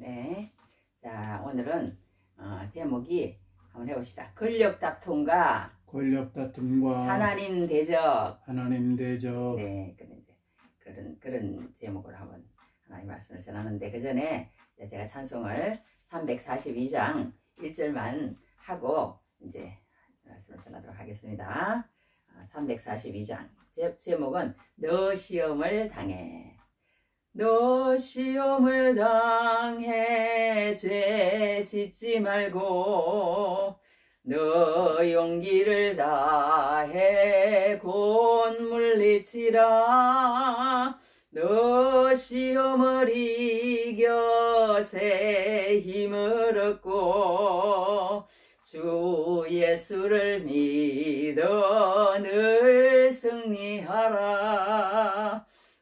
네. 자, 오늘은 제목이 한번 해봅시다. 권력 다툼과 하나님 대적. 하나님 대적. 네, 그런 제목으로 한번 하나님 말씀을 전하는데, 그 전에 제가 찬송을 342장 1절만 하고 이제 말씀을 전하도록 하겠습니다. 342장 제목은 너 시험을 당해. 너 시험을 당해 죄 짓지 말고 너 용기를 다해 곧 물리치라. 너 시험을 이겨 새 힘을 얻고 주 예수를 믿어 늘 승리하라.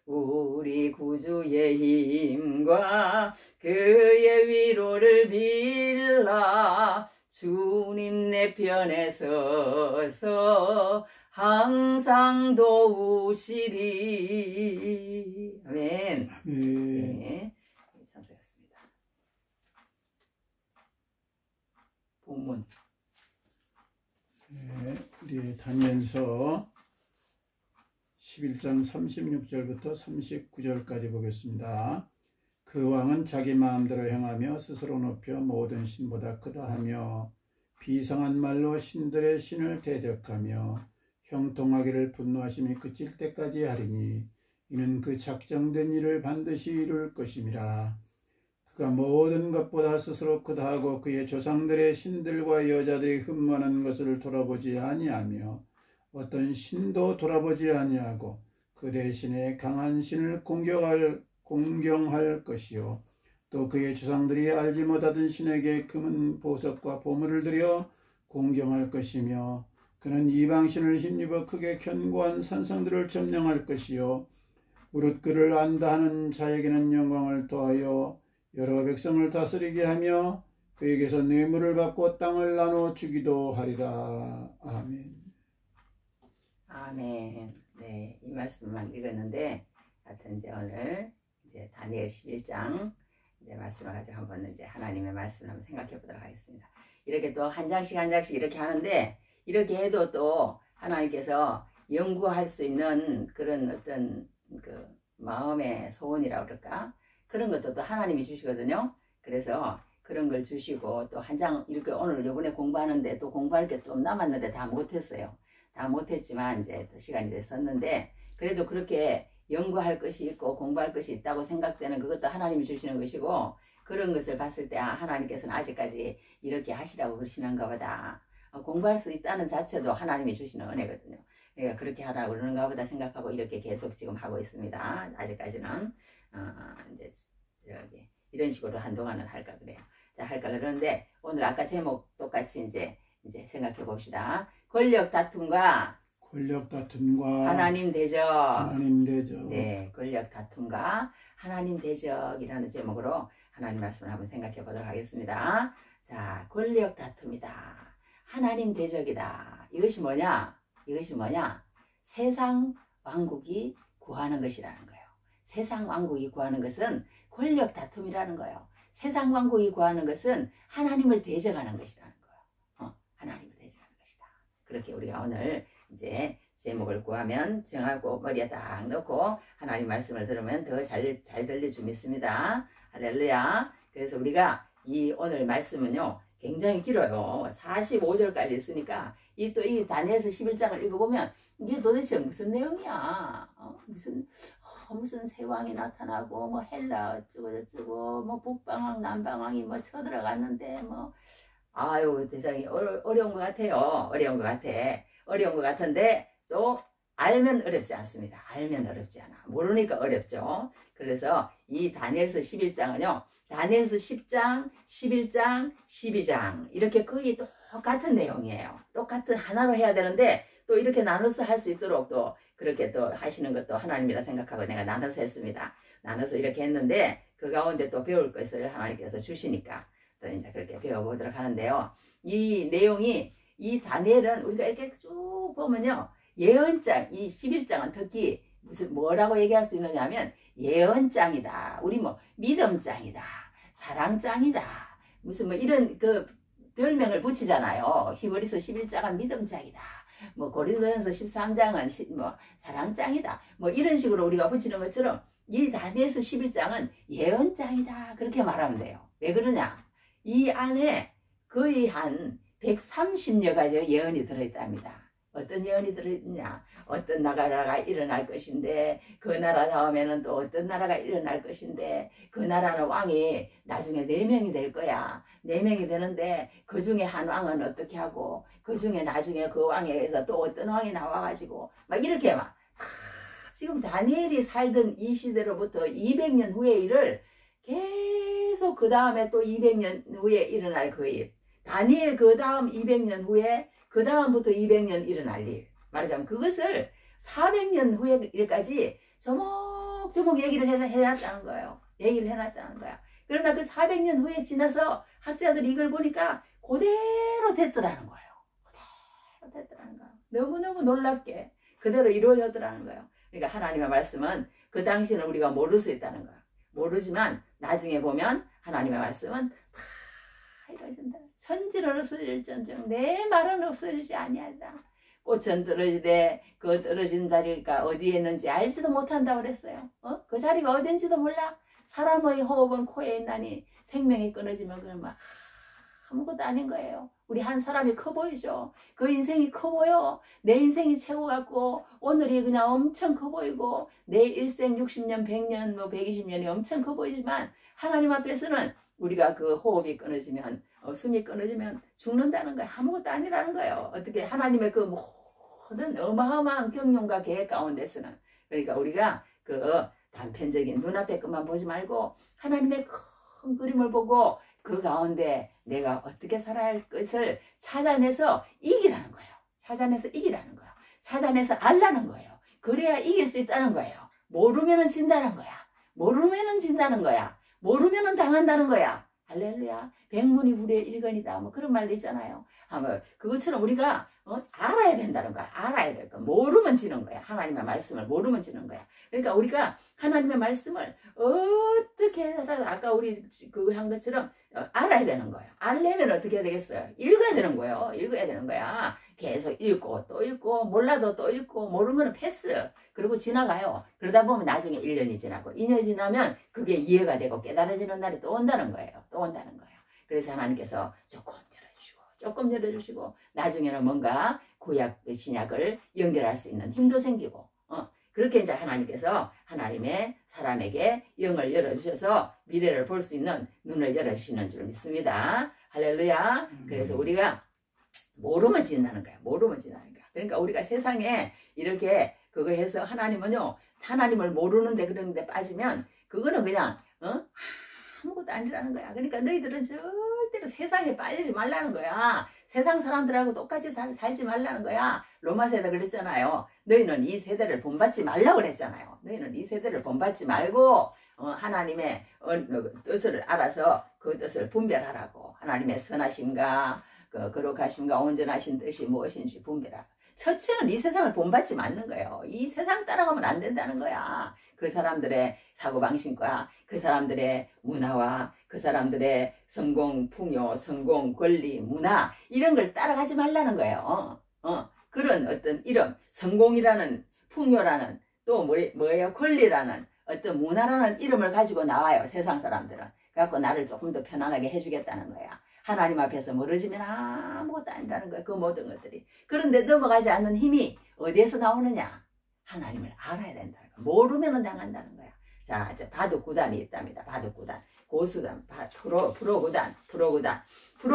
우리 구주의 힘과 그의 위로를 빌라. 주님 내 편에 서서 항상 도우시리. 아멘. 네, 찬송했습니다. 본문. 네, 우리 다니엘서 11장 36절부터 39절까지 보겠습니다. 그 왕은 자기 마음대로 행하며 스스로 높여 모든 신보다 크다 하며 비상한 말로 신들의 신을 대적하며 형통하기를 분노하심이 그칠 때까지 하리니 이는 그 작정된 일을 반드시 이룰 것임이라. 그가 모든 것보다 스스로 크다 하고 그의 조상들의 신들과 여자들이 흠모하는 것을 돌아보지 아니하며 어떤 신도 돌아보지 아니하고 그 대신에 강한 신을 공경할 것이요 또 그의 조상들이 알지 못하던 신에게 금은 보석과 보물을 들여 공경할 것이며 그는 이방신을 힘입어 크게 견고한 산성들을 점령할 것이요 무릇 그를 안다 하는 자에게는 영광을 더하여 여러 백성을 다스리게 하며 그에게서 뇌물을 받고 땅을 나눠 주기도 하리라. 아멘. 아멘. 네, 이 말씀만 읽었는데, 하여튼 이제 오늘 이제 다니엘 11장 이제 말씀을 가지고 한번 이제 하나님의 말씀을 한번 생각해 보도록 하겠습니다. 이렇게 또 한 장씩 한 장씩 이렇게 하는데, 이렇게 해도 또 하나님께서 연구할 수 있는 그런 어떤 그 마음의 소원이라고 그럴까? 그런 것도 또 하나님이 주시거든요. 그래서 그런 걸 주시고 또 한 장 이렇게 오늘 요번에 공부하는데 또 공부할 게 좀 남았는데 다 못했어요. 다 못했지만 이제 또 시간이 됐었는데 그래도 그렇게 연구할 것이 있고 공부할 것이 있다고 생각되는 그것도 하나님이 주시는 것이고 그런 것을 봤을 때 하나님께서는 아직까지 이렇게 하시라고 그러시는가 보다. 공부할 수 있다는 자체도 하나님이 주시는 은혜거든요. 그러니까 그렇게 하라고 그러는가 보다 생각하고 이렇게 계속 지금 하고 있습니다. 아직까지는 이제 저기 이런 식으로 한동안은 할까 그래요. 자, 할까 그러는데 오늘 아까 제목 똑같이 이제 생각해 봅시다. 권력 다툼과 하나님 대적. 네, 권력 다툼과 하나님 대적이라는 제목으로 하나님 말씀을 한번 생각해 보도록 하겠습니다. 자, 권력 다툼이다. 하나님 대적이다. 이것이 뭐냐? 세상 왕국이 구하는 것이라는 거예요. 세상 왕국이 구하는 것은 권력 다툼이라는 거예요. 세상 왕국이 구하는 것은 하나님을 대적하는 것이라는 거예요. 하나님을 대적하는 것이다. 그렇게 우리가 오늘 이제 제목을 구하면 정하고 머리에 딱 넣고 하나님 말씀을 들으면 더 잘 들릴 줄 믿습니다. 할렐루야. 그래서 우리가 이 오늘 말씀은요 굉장히 길어요. 45절까지 있으니까 이 다니엘서 11장을 읽어보면 이게 도대체 무슨 내용이야? 무슨 새 왕이 나타나고 뭐 헬라 어쩌고 뭐 북방왕 남방왕이 뭐 쳐들어갔는데 뭐 아유 대단히 어려운 것 같아요. 어려운 것 같은데 또 알면 어렵지 않습니다. 알면 어렵지 않아. 모르니까 어렵죠. 그래서 이 다니엘서 11장은요 다니엘서 10장, 11장, 12장 이렇게 거의 똑같은 내용이에요. 똑같은 하나로 해야 되는데 또 이렇게 나눠서 할 수 있도록 또 그렇게 또 하시는 것도 하나님이라 생각하고 내가 나눠서 했습니다. 나눠서 이렇게 했는데 그 가운데 또 배울 것을 하나님께서 주시니까 또 이제 그렇게 배워보도록 하는데요. 이 내용이 이 다니엘은 우리가 이렇게 쭉 보면요. 예언장, 이 11장은 특히 뭐라고 얘기할 수 있느냐 하면 예언장이다. 우리 뭐 믿음장이다. 사랑짱이다. 무슨 뭐 이런 그 별명을 붙이잖아요. 히브리서 11장은 믿음짱이다. 뭐 고린도전서 13장은 뭐 사랑짱이다. 뭐 이런 식으로 우리가 붙이는 것처럼 이 다니엘서 11장은 예언짱이다. 그렇게 말하면 돼요. 왜 그러냐? 이 안에 거의 한 130여 가지의 예언이 들어있답니다. 어떤 예언이 들어있냐? 어떤 나라가 일어날 것인데 그 나라 다음에는 또 어떤 나라가 일어날 것인데 그 나라는 왕이 나중에 4명이 될 거야. 4명이 되는데 그 중에 한 왕은 어떻게 하고 그 중에 나중에 그 왕에서 또 어떤 왕이 나와가지고 막 이렇게 막 지금 다니엘이 살던 이 시대로부터 200년 후의 일을 계속 그 다음에 또 200년 후에 일어날 그 일, 다니엘 그 다음 200년 후에 그 다음부터 200년 일어날 일, 말하자면 그것을 400년 후의 일까지 조목조목 얘기를 해놨다는 거예요. 얘기를 해놨다는 거야. 그러나 그 400년 후에 지나서 학자들이 이걸 보니까 그대로 됐더라는 거예요. 그대로 됐더라는 거예요. 너무너무 놀랍게 그대로 이루어졌더라는 거예요. 그러니까 하나님의 말씀은 그 당시는 우리가 모를 수 있다는 거야. 모르지만 나중에 보면 하나님의 말씀은 다 이루어진다. 천지는 없어질전정 내 말은 없어지지 아니하리라. 꽃은 떨어지되 그 떨어진 자리가 어디에 있는지 알지도 못한다고 그랬어요. 그 자리가 어딘지도 몰라. 사람의 호흡은 코에 있나니 생명이 끊어지면 그건 막 아무것도 아닌 거예요. 우리 한 사람이 커 보이죠. 그 인생이 커 보여. 내 인생이 최고 같고 오늘이 그냥 엄청 커 보이고 내 일생 60년, 100년, 뭐 120년이 엄청 커 보이지만 하나님 앞에서는 우리가 그 호흡이 끊어지면 숨이 끊어지면 죽는다는 거야. 아무것도 아니라는 거예요. 어떻게 하나님의 그 모든 어마어마한 경륜과 계획 가운데서는 그러니까 우리가 그 단편적인 눈앞의 것만 보지 말고 하나님의 큰 그림을 보고 그 가운데 내가 어떻게 살아야 할 것을 찾아내서 이기라는 거예요. 찾아내서 이기라는 거예요. 찾아내서 알라는 거예요. 그래야 이길 수 있다는 거예요. 모르면은 진다는 거야. 모르면은 진다는 거야. 모르면은 당한다는 거야. 할렐루야. 백문이 불의 일견이다. 뭐 그런 말도 있잖아요. 그것처럼 우리가 알아야 된다는 거야. 알아야 될 거. 모르면 지는 거야. 하나님의 말씀을 모르면 지는 거야. 그러니까 우리가 하나님의 말씀을 어떻게 해서라도 아까 우리 그거 한 것처럼 알아야 되는 거예요. 알려면 어떻게 해야 되겠어요? 읽어야 되는 거예요. 읽어야 되는 거야. 계속 읽고 또 읽고 몰라도 또 읽고 모르면 패스. 그리고 지나가요. 그러다 보면 나중에 1년이 지나고 2년이 지나면 그게 이해가 되고 깨달아지는 날이 또 온다는 거예요. 또 온다는 거예요. 그래서 하나님께서 조금 열어주시고 나중에는 뭔가 구약 신약을 연결할 수 있는 힘도 생기고 그렇게 이제 하나님께서 하나님의 사람에게 영을 열어주셔서 미래를 볼 수 있는 눈을 열어주시는 줄 믿습니다. 할렐루야. 그래서 우리가 모르면 진다는 거야. 모르면 진다는 거야. 그러니까 우리가 세상에 이렇게 그거 해서 하나님은요, 하나님을 모르는데 그런데 빠지면 그거는 그냥 아무것도 아니라는 거야. 그러니까 너희들은 절대로 세상에 빠지지 말라는 거야. 세상 사람들하고 똑같이 살지 말라는 거야. 로마서에도 그랬잖아요. 너희는 이 세대를 본받지 말라고 그랬잖아요. 너희는 이 세대를 본받지 말고 하나님의 뜻을 알아서 그 뜻을 분별하라고. 하나님의 선하심과 거룩하심과 온전하신 뜻이 무엇인지 분별하라. 첫째는 이 세상을 본받지 않는 거예요. 이 세상 따라가면 안 된다는 거야. 그 사람들의 사고방식과 그 사람들의 문화와 그 사람들의 성공 풍요, 성공 권리, 문화 이런 걸 따라가지 말라는 거예요. 그런 어떤 이름, 성공이라는 풍요라는 또 뭐예요? 권리라는 어떤 문화라는 이름을 가지고 나와요. 세상 사람들은. 그래갖고 나를 조금 더 편안하게 해주겠다는 거야. 하나님 앞에서 멀어지면 아무것도 아니라는 거야. 그 모든 것들이. 그런데 넘어가지 않는 힘이 어디에서 나오느냐? 하나님을 알아야 된다는 거야. 모르면 당한다는 거야. 자, 이제 바둑 구단이 있답니다. 바둑 구단, 고수단, 프로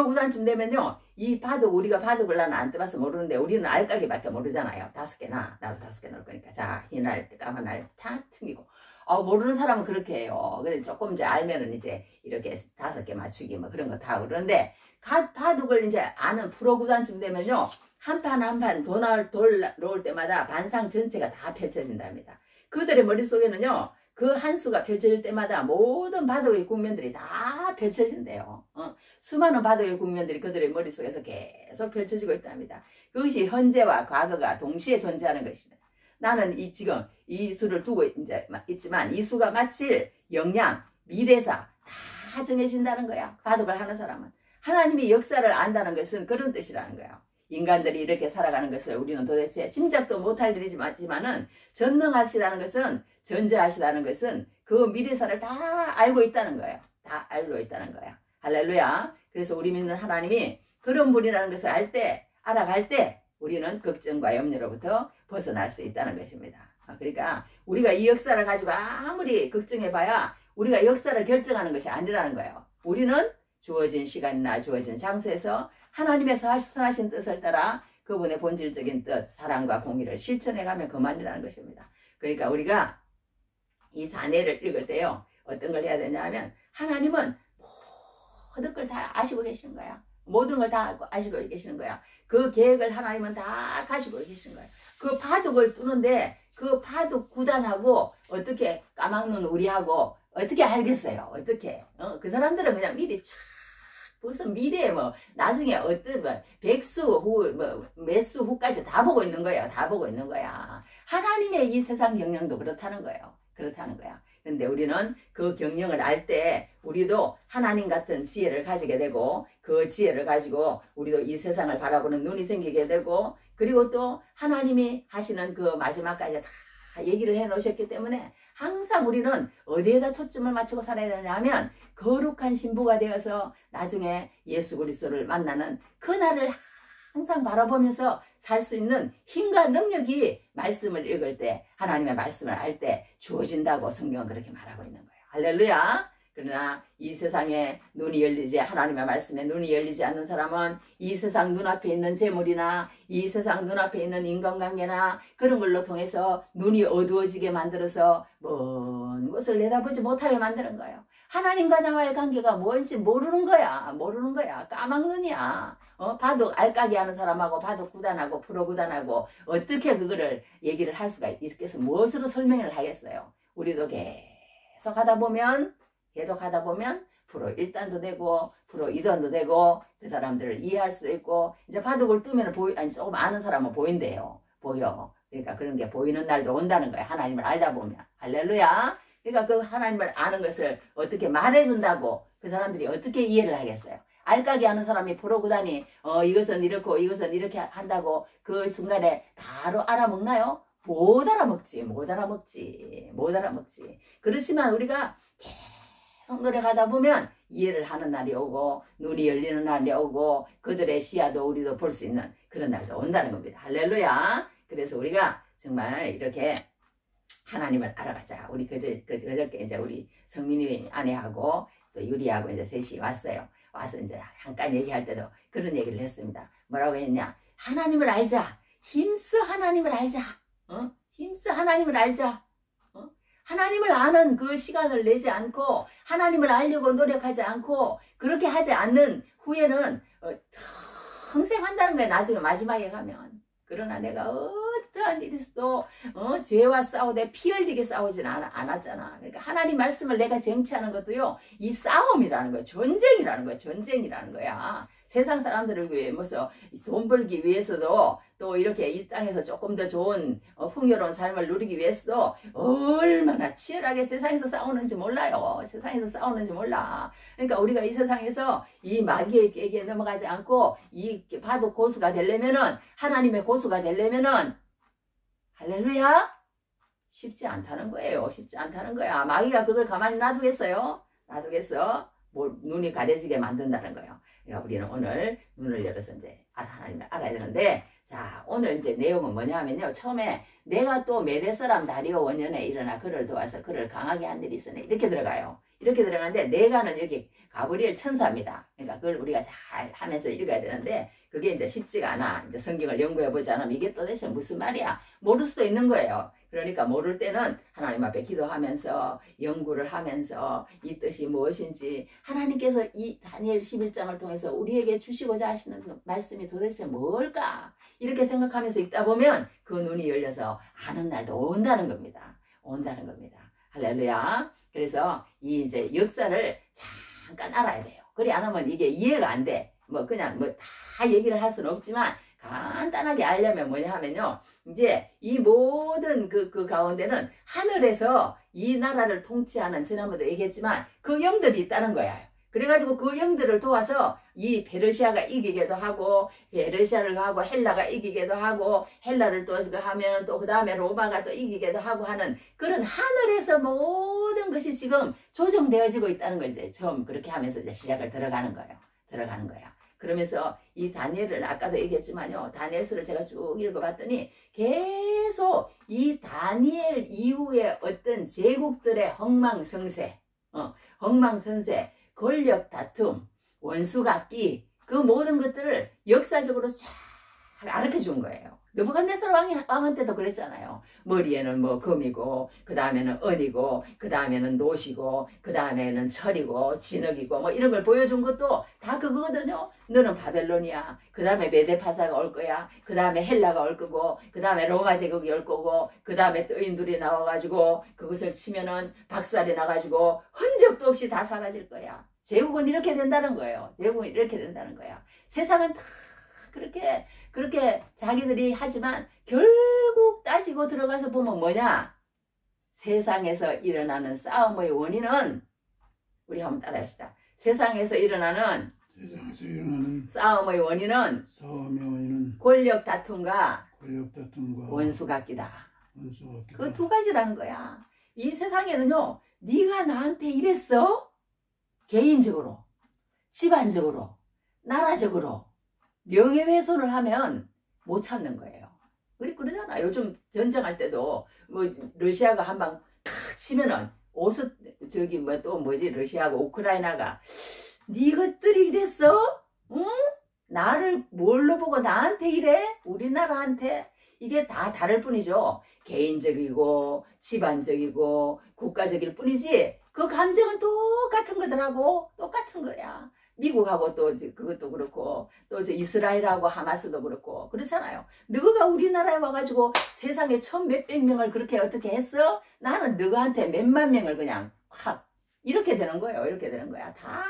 구단쯤 되면요, 이 바둑, 우리가 바둑을 나는 안 떠봐서 모르는데 우리는 알까기밖에 모르잖아요. 5개나, 나도 5개 넣을 거니까. 자, 흰 알, 까만 알 탁 튕기고. 모르는 사람은 그렇게 해요. 그래, 조금 이제 알면은 이제 이렇게 5개 맞추기 뭐 그런 거 다 그러는데, 바둑을 이제 아는 프로 구단쯤 되면요, 한 판 한 판 돌 놓을 때마다 반상 전체가 다 펼쳐진답니다. 그들의 머릿속에는요, 그 한 수가 펼쳐질 때마다 모든 바둑의 국면들이 다 펼쳐진대요. 수많은 바둑의 국면들이 그들의 머릿속에서 계속 펼쳐지고 있답니다. 그것이 현재와 과거가 동시에 존재하는 것이다. 나는 지금 이 수를 두고 이제 있지만 이 수가 마칠 영양, 미래사 다 다 정해진다는 거야. 바둑을 하는 사람은. 하나님이 역사를 안다는 것은 그런 뜻이라는 거야. 인간들이 이렇게 살아가는 것을 우리는 도대체 짐작도 못할 일이지만은 전능하시다는 것은, 전제하시다는 것은 그 미래사를 다 알고 있다는 거예요. 다 알고 있다는 거야. 할렐루야. 그래서 우리 믿는 하나님이 그런 분이라는 것을 알아갈 때 우리는 걱정과 염려로부터 벗어날 수 있다는 것입니다. 그러니까 우리가 이 역사를 가지고 아무리 걱정해봐야 우리가 역사를 결정하는 것이 아니라는 거예요. 우리는 주어진 시간이나 주어진 장소에서 하나님의 선하신 뜻을 따라 그분의 본질적인 뜻, 사랑과 공의를 실천해가면 그만이라는 것입니다. 그러니까 우리가 이 다니엘을 읽을 때요, 어떤 걸 해야 되냐 하면, 하나님은 모든 걸 다 아시고 계시는 거야. 모든 걸 다 아시고 계시는 거야. 그 계획을 하나님은 다 가지고 계시는 거야. 그 바둑을 두는데 그 바둑 구단하고 어떻게 까막눈 우리하고 어떻게 알겠어요? 어떻게? 그 사람들은 그냥 미리 벌써 미래에 나중에 어떤 백수 후 몇 수 후까지 다 보고 있는 거예요. 다 보고 있는 거야. 하나님의 이 세상 경영도 그렇다는 거예요. 그렇다는 거야. 근데 우리는 그 경영을 알 때 우리도 하나님 같은 지혜를 가지게 되고, 그 지혜를 가지고 우리도 이 세상을 바라보는 눈이 생기게 되고, 그리고 또 하나님이 하시는 그 마지막까지 다 얘기를 해 놓으셨기 때문에 항상 우리는 어디에다 초점을 맞추고 살아야 되냐 하면 거룩한 신부가 되어서 나중에 예수 그리스도를 만나는 그날을 항상 바라보면서 살 수 있는 힘과 능력이 말씀을 읽을 때, 하나님의 말씀을 알 때 주어진다고 성경은 그렇게 말하고 있는 거예요. 할렐루야. 그러나 이 세상에 눈이 열리지, 하나님의 말씀에 눈이 열리지 않는 사람은 이 세상 눈앞에 있는 재물이나 이 세상 눈앞에 있는 인간관계나 그런 걸로 통해서 눈이 어두워지게 만들어서 먼 곳을 내다보지 못하게 만드는 거예요. 하나님과 나와의 관계가 뭔지 모르는 거야. 모르는 거야. 까막눈이야. 바둑 알까기 하는 사람하고 바둑 구단하고 프로 구단하고 어떻게 그거를 얘기를 할 수가 있겠어? 무엇으로 설명을 하겠어요? 우리도 계속 하다 보면 프로 1단도 되고 프로 2단도 되고 그 사람들을 이해할 수도 있고, 이제 바둑을 두면 조금 아는 사람은 보인대요. 보여. 그러니까 그런 게 보이는 날도 온다는 거야. 하나님을 알다 보면. 할렐루야. 그러니까 그 하나님을 아는 것을 어떻게 말해준다고 그 사람들이 어떻게 이해를 하겠어요? 알까기 하는 사람이 프로 구단이 이것은 이렇고 이것은 이렇게 한다고 그 순간에 바로 알아먹나요? 못 알아먹지. 그렇지만 우리가 계속 노력하다 보면 이해를 하는 날이 오고 눈이 열리는 날이 오고 그들의 시야도 우리도 볼 수 있는 그런 날도 온다는 겁니다. 할렐루야. 그래서 우리가 정말 이렇게 하나님을 알아가자. 우리 그저께 이제 우리 성민이 아내하고 또 유리하고 이제 셋이 왔어요. 와서 이제 잠깐 얘기할 때도 그런 얘기를 했습니다. 뭐라고 했냐? 하나님을 알자. 힘써 하나님을 알자. 힘써 하나님을 알자. 하나님을 아는 그 시간을 내지 않고 하나님을 알려고 노력하지 않고 그렇게 하지 않는 후에는 평생 한다는 거야. 나중에 마지막에 가면. 그러나 내가 어떠한 일이 있어도 죄와 싸우되 피 흘리게 싸우진 않았잖아. 그러니까 하나님 말씀을 내가 쟁취하는 것도요, 이 싸움이라는 거야. 전쟁이라는 거야. 세상 사람들을 위해 돈 벌기 위해서도 또 이렇게 이 땅에서 조금 더 좋은 풍요로운 삶을 누리기 위해서도 얼마나 치열하게 세상에서 싸우는지 몰라요. 세상에서 싸우는지 몰라. 그러니까 우리가 이 세상에서 이 마귀에게 넘어가지 않고 이 바둑 고수가 되려면은, 하나님의 고수가 되려면은, 할렐루야, 쉽지 않다는 거예요. 쉽지 않다는 거야. 마귀가 그걸 가만히 놔두겠어요? 놔두겠어? 눈이 가려지게 만든다는 거예요. 그러니까 우리는 오늘 눈을 열어서 이제 하나님을 알아야 되는데, 자, 오늘 이제 내용은 뭐냐 하면요. 처음에 내가 또 메대 사람 다리오 원년에 일어나 그를 도와서 그를 강하게 한 일이 있으니 이렇게 들어가요. 이렇게 들어가는데 내가는 여기 가브리엘 천사입니다. 그러니까 그걸 우리가 잘 하면서 읽어야 되는데 그게 이제 쉽지가 않아. 이제 성경을 연구해 보지 않으면 이게 도대체 무슨 말이야? 모를 수도 있는 거예요. 그러니까 모를 때는 하나님 앞에 기도하면서 연구를 하면서 이 뜻이 무엇인지, 하나님께서 이 다니엘 11장을 통해서 우리에게 주시고자 하시는 말씀이 도대체 뭘까? 이렇게 생각하면서 읽다 보면 그 눈이 열려서 아는 날도 온다는 겁니다. 할렐루야. 그래서 이 이제 역사를 잠깐 알아야 돼요. 그래 안 하면 이게 이해가 안 돼. 그냥 다 얘기를 할 수는 없지만 간단하게 알려면 뭐냐 하면요. 이제 이 모든 그 가운데는 하늘에서 이 나라를 통치하는, 지난번도 얘기했지만 그 영들이 있다는 거야. 그래가지고 그 영들을 도와서 이 페르시아가 이기게도 하고, 페르시아를 하고 헬라가 이기게도 하고, 헬라를 또 하면 또 그 다음에 로마가 또 이기게도 하고 하는 그런 하늘에서 모든 것이 지금 조정되어지고 있다는 걸 이제 처음 그렇게 하면서 이제 시작을 들어가는 거예요. 들어가는 거야. 그러면서 이 다니엘을 아까도 얘기했지만요. 다니엘서를 제가 쭉 읽어봤더니 계속 이 다니엘 이후에 어떤 제국들의 흥망성쇠, 흥망성쇠, 권력 다툼, 원수각기, 그 모든 것들을 역사적으로 쫙 가르쳐 준 거예요. 느부갓네살 왕한테도 그랬잖아요. 머리에는 뭐 금이고, 그 다음에는 은이고, 그 다음에는 노시고, 그 다음에는 철이고, 진흙이고, 뭐 이런 걸 보여준 것도 다 그거거든요. 너는 바벨론이야. 그 다음에 메데파사가 올 거야. 그 다음에 헬라가 올 거고, 그 다음에 로마 제국이 올 거고, 그 다음에 뜨인들이 나와가지고 그것을 치면은 박살이 나가지고 흔적도 없이 다 사라질 거야. 제국은 이렇게 된다는 거예요. 제국은 이렇게 된다는 거야. 세상은 다 그렇게 자기들이 하지만 결국 따지고 들어가서 보면 뭐냐? 세상에서 일어나는 싸움의 원인은, 우리 한번 따라합시다. 세상에서 일어나는 싸움의 원인은 권력 다툼과 원수각기다. 그 두 가지라는 거야. 이 세상에는요, 네가 나한테 이랬어? 개인적으로, 집안적으로, 나라적으로 명예훼손을 하면 못 참는 거예요. 우리 그러잖아. 요즘 전쟁할 때도 뭐 러시아가 한방 탁 치면은 저기 뭐 또 뭐지, 러시아하고 우크라이나가 네 것들이 이랬어? 응? 나를 뭘로 보고 나한테 이래? 우리나라한테? 이게 다 다를 뿐이죠. 개인적이고 집안적이고 국가적일 뿐이지 그 감정은 똑같은 거더라고. 똑같은 거야. 미국하고 또 그것도 그렇고 또 이스라엘하고 하마스도 그렇고 그렇잖아요. 너가 우리나라에 와가지고 세상에 1,000몇백 명을 그렇게 어떻게 했어? 나는 너한테 몇만 명을 그냥 확 이렇게 되는 거예요. 이렇게 되는 거야. 다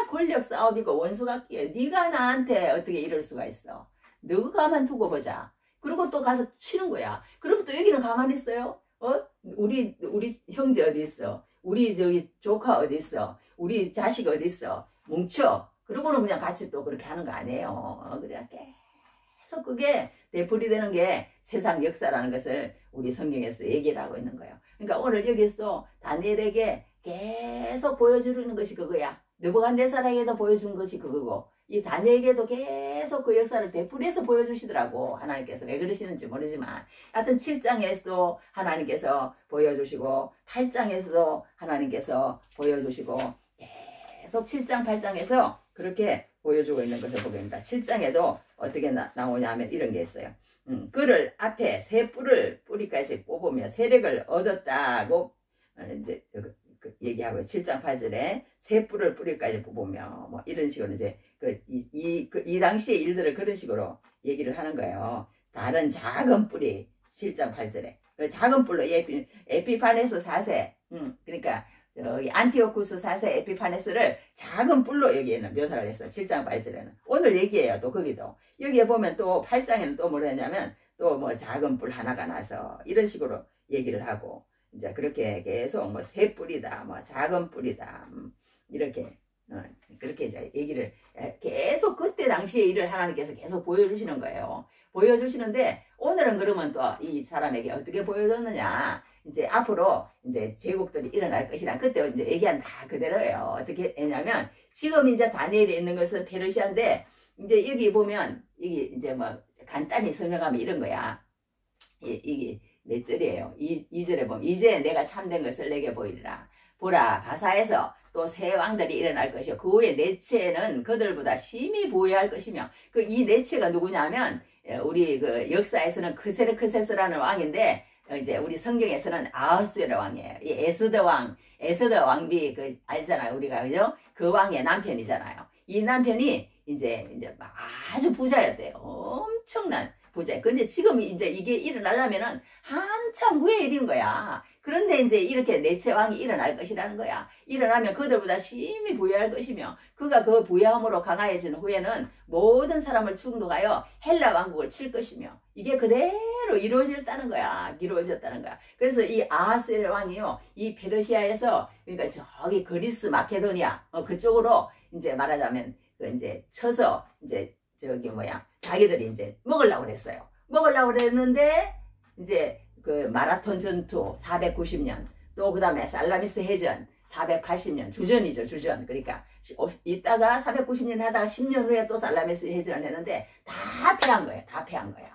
권력 싸움이고 원수각기에 네가 나한테 어떻게 이럴 수가 있어? 너가만 두고 보자. 그리고 또 가서 치는 거야. 그럼 또 여기는 가만히 있어요? 우리 형제 어디 있어? 우리 저기 조카 어디 있어? 우리 자식 어디 있어? 뭉쳐. 그러고는 그냥 같이 또 그렇게 하는 거 아니에요. 그래 계속 그게 되풀이되는 게 세상 역사라는 것을 우리 성경에서 얘기를 하고 있는 거예요. 그러니까 오늘 여기서 다니엘에게 계속 보여주는 것이 그거야. 느부갓네살에게도 보여준 것이 그거고 이 다니엘에게도 계속 그 역사를 되풀이해서 보여주시더라고. 하나님께서 왜 그러시는지 모르지만 하여튼 7장에서도 하나님께서 보여주시고 8장에서도 하나님께서 보여주시고 계속 7장 8장에서 그렇게 보여주고 있는 것을 보게 됩니다. 7장에도 어떻게 나오냐 하면 이런 게 있어요. 그를 앞에 새 뿔을 뿌리까지 뽑으며 세력을 얻었다고 이제 얘기하고 7장 8절에 새 뿔을 뿌리까지 뽑으며 뭐 이런 식으로 이제 이 당시의 일들을 그런 식으로 얘기를 하는 거예요. 다른 작은 뿔이 7장 8절에 그 작은 뿔로 에피파네스 4세 그러니까 여기 안티오쿠스 4세 에피파네스를 작은 뿔로 여기에는 묘사를 했어. 7장 8절에는 오늘 얘기해요. 또 거기도 여기에 보면 또 8장에는 또 뭐라 했냐면 또 뭐 작은 뿔 하나가 나서 이런 식으로 얘기를 하고 이제 그렇게 계속 뭐 새 뿔이다 뭐 작은 뿔이다 이렇게 그렇게 이제 얘기를 계속 그때 당시에 일을 하나님께서 계속 보여주시는 거예요. 보여주시는데 오늘은 그러면 또 이 사람에게 어떻게 보여줬느냐? 이제 앞으로 이제 제국들이 일어날 것이란 그때 이제 얘기한 다 그대로예요. 어떻게 했냐면 지금 이제 다니엘에 있는 것은 페르시아인데 이제 여기 보면 여기 이제 뭐 간단히 설명하면 이런 거야. 이게 몇 절이에요? 2절에 보면 이제 내가 참된 것을 내게 보이리라. 보라 바사에서 또 새 왕들이 일어날 것이요 그 후에 네 채는 그들보다 심히 보유할 것이며 그 이 네 채가 누구냐면 우리 그 역사에서는 크세르크세스라는 왕인데 이제 우리 성경에서는 아하스웨르 왕이에요. 이 에스더 왕비 그 알잖아요 우리가 그죠? 그 왕의 남편이잖아요. 이 남편이 이제 아주 부자였대요. 엄청난 부자. 근데 지금 이제 이게 일어나려면은 한참 후의 일인 거야. 그런데 이제 이렇게 내체왕이 일어날 것이라는 거야. 일어나면 그들보다 심히 부유할 것이며 그가 그 부유함으로 강하여진 후에는 모든 사람을 충동하여 헬라 왕국을 칠 것이며 이게 그대로 이루어졌다는 거야. 이루어졌다는 거야. 그래서 이 아하수에르 왕이요, 이 페르시아에서 그러니까 저기 그리스 마케도니아 그쪽으로 이제 말하자면 그 이제 쳐서 이제 저기 뭐야 자기들이 이제 먹으려고 그랬어요. 먹으려고 그랬는데 이제 그 마라톤 전투 490년 또 그 다음에 살라미스 해전 480년 주전이죠. 주전. 그러니까 이따가 490년 하다가 10년 후에 또 살라미스 해전을 했는데 다 패한 거예요. 다 패한 거야.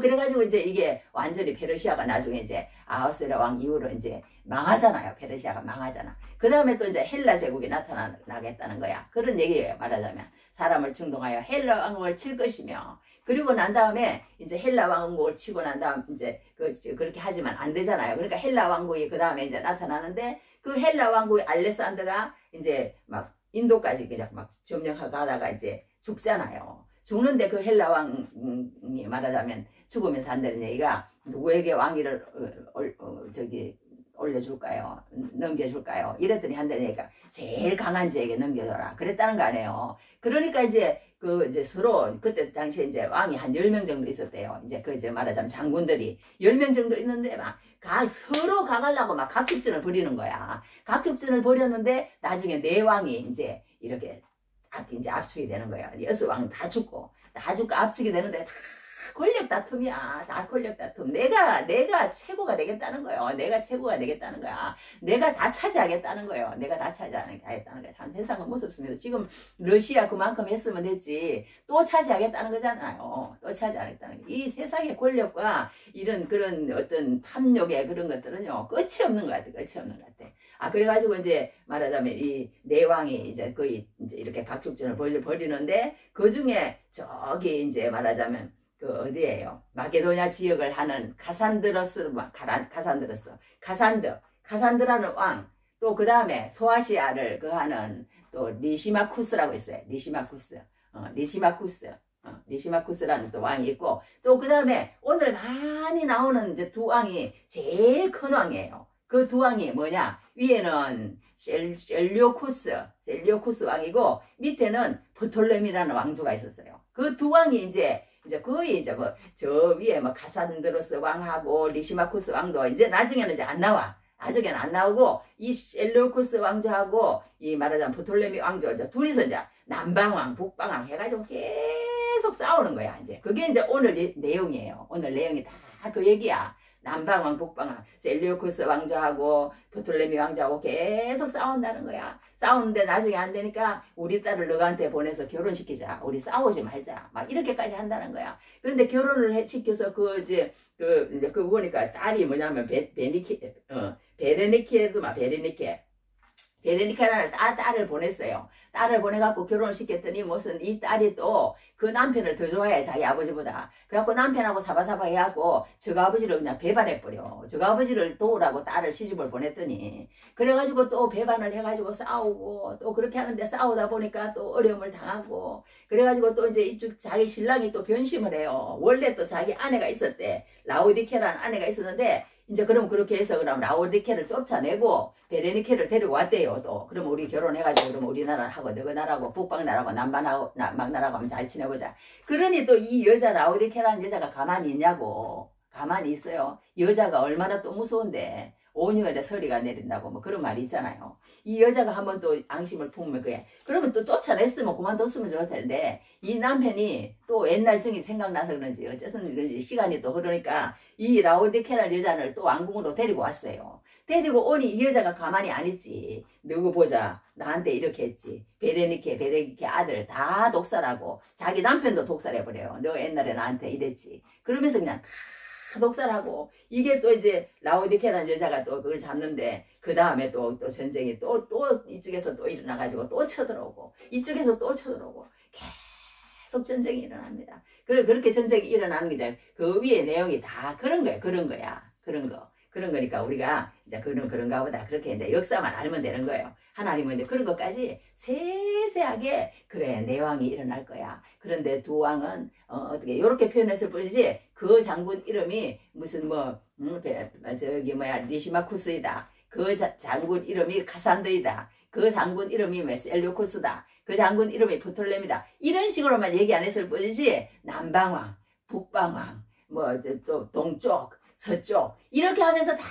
그래가지고 이제 이게 완전히 페르시아가 나중에 이제 아하수에르 왕 이후로 이제 망하잖아요. 페르시아가 망하잖아. 그 다음에 또 이제 헬라 제국이 나타나겠다는 거야. 그런 얘기예요. 말하자면 사람을 충동하여 헬라 왕국을 칠 것이며 그리고 난 다음에 이제 헬라 왕국을 치고 난 다음 이제 그렇게 하지만 안 되잖아요. 그러니까 헬라 왕국이 그 다음에 이제 나타나는데 그 헬라 왕국의 알렉산더가 이제 막 인도까지 그냥 막 점령하고 가다가 이제 죽잖아요. 죽는데 그 헬라 왕이 말하자면 죽으면서 한다는 얘기가 누구에게 왕위를 올려줄까요? 넘겨줄까요? 이랬더니 한다는 얘기가 제일 강한 자에게 넘겨줘라. 그랬다는 거 아니에요. 그러니까 이제 이제 서로 그때 당시에 이제 왕이 한 10명 정도 있었대요. 이제 이제 말하자면 장군들이 10명 정도 있는데 막 서로 가가려고 막 각축전을 벌이는 거야. 각축전을 벌였는데 나중에 네 왕이 이제 이렇게 이제 압축이 되는 거야. 6왕 다 죽고 압축이 되는데 다 권력 다툼이야. 다 권력 다툼. 내가 최고가 되겠다는 거예요. 내가 최고가 되겠다는 거야. 내가 다 차지하겠다는 거예요. 내가 다 차지하겠다는 거야. 참 세상은 무섭습니다. 지금 러시아 그만큼 했으면 됐지. 또 차지하겠다는 거잖아요. 또 차지하겠다는 거. 이 세상의 권력과 이런 그런 어떤 탐욕의 그런 것들은요. 끝이 없는 것 같아. 끝이 없는 것 같아. 그래가지고 이제 말하자면 이 내왕이 이제 거의 이제 이렇게 각축전을 벌이는데 그 중에 저기 이제 말하자면 그 어디에요? 마게도냐 지역을 하는 카산드라는 왕, 또 그 다음에 소아시아를 그 하는 또 리시마쿠스라고 있어요. 리시마쿠스라는 또 왕이 있고, 또 그 다음에 오늘 많이 나오는 이제 두 왕이 제일 큰 왕이에요. 그 두 왕이 뭐냐? 위에는 셀리오쿠스 왕이고, 밑에는 프톨레미라는 왕조가 있었어요. 그 두 왕이 이제 거의 이제 저 위에 카산드로스 왕하고 리시마쿠스 왕도 이제 나중에는 이제 안 나와. 나중에는 안 나오고 이 셀레우쿠스 왕조하고 이 말하자면 프톨레미 왕조 이제 둘이서 이제 남방왕, 북방왕 해가지고 계속 싸우는 거야. 이제 그게 이제 오늘 내용이에요. 오늘 내용이 다 그 얘기야. 남방왕, 북방왕, 셀레우쿠스 왕조하고 프톨레미 왕조하고 계속 싸운다는 거야. 싸우는데 나중에 안 되니까 우리 딸을 너한테 보내서 결혼시키자. 우리 싸우지 말자. 막 이렇게까지 한다는 거야. 그런데 결혼을 시켜서 이제 보니까 딸이 뭐냐면 베레니케라는 딸을 보냈어요. 딸을 보내갖고 결혼을 시켰더니 무슨 이 딸이 또 그 남편을 더 좋아해. 자기 아버지보다. 그래갖고 남편하고 사바사바 해갖고 저가 아버지를 그냥 배반해버려. 저가 아버지를 도우라고 딸을 시집을 보냈더니 그래가지고 또 배반을 해가지고 싸우고 또 그렇게 하는데 싸우다 보니까 또 어려움을 당하고 그래가지고 또 이제 이쪽 자기 신랑이 또 변심을 해요. 원래 또 자기 아내가 있었대. 라우디케라는 아내가 있었는데 이제 그럼 그렇게 해서 그럼 라우디케를 쫓아내고 베레니케를 데리고 왔대요. 또 그럼 우리 결혼해가지고 그럼 우리나라하고 너희 나라하고 북방나라하고 남방나라하고 하면 잘 지내보자. 그러니 또 이 여자 라우디케라는 여자가 가만히 있냐고. 가만히 있어요. 여자가 얼마나 또 무서운데 5년에 서리가 내린다고 뭐 그런 말이 있잖아요. 이 여자가 한번 또 앙심을 품으면 그래. 그러면 또 쫓아냈으면 그만뒀으면 좋을 텐데 이 남편이 또 옛날 정이 생각나서 그런지 어쨌든 그런지 시간이 또 흐르니까 이 라우디케라 여자를 또 왕궁으로 데리고 왔어요. 데리고 오니 이 여자가 가만히 안 있지. 누구 보자. 나한테 이렇게 했지. 베레니케 아들 다 독살하고 자기 남편도 독살해버려요. 너 옛날에 나한테 이랬지. 그러면서 그냥 다 독살하고 이게 또 이제 라우디케라는 여자가 또 그걸 잡는데 그 다음에 또 전쟁이 또 이쪽에서 또 일어나가지고 또 쳐들어오고 이쪽에서 또 쳐들어오고 계속 전쟁이 일어납니다. 그렇게 전쟁이 일어나는 게 이제 그 위에 내용이 다 그런 거야. 그런 거. 그런 거니까 우리가 이제 그런가 보다. 그렇게 이제 역사만 알면 되는 거예요. 하나님은 이제 그런 것까지 세세하게 그래 내 왕이 일어날 거야. 그런데 두 왕은 어떻게 이렇게 표현했을 뿐이지 그 장군 이름이 무슨 저기 리시마쿠스이다. 그 장군 이름이 카산드이다. 그 장군 이름이 셀류코스다. 그 장군 이름이 프톨레미다. 이런 식으로만 얘기 안 했을 뿐이지 남방왕, 북방왕, 또 동쪽, 서쪽 이렇게 하면서 다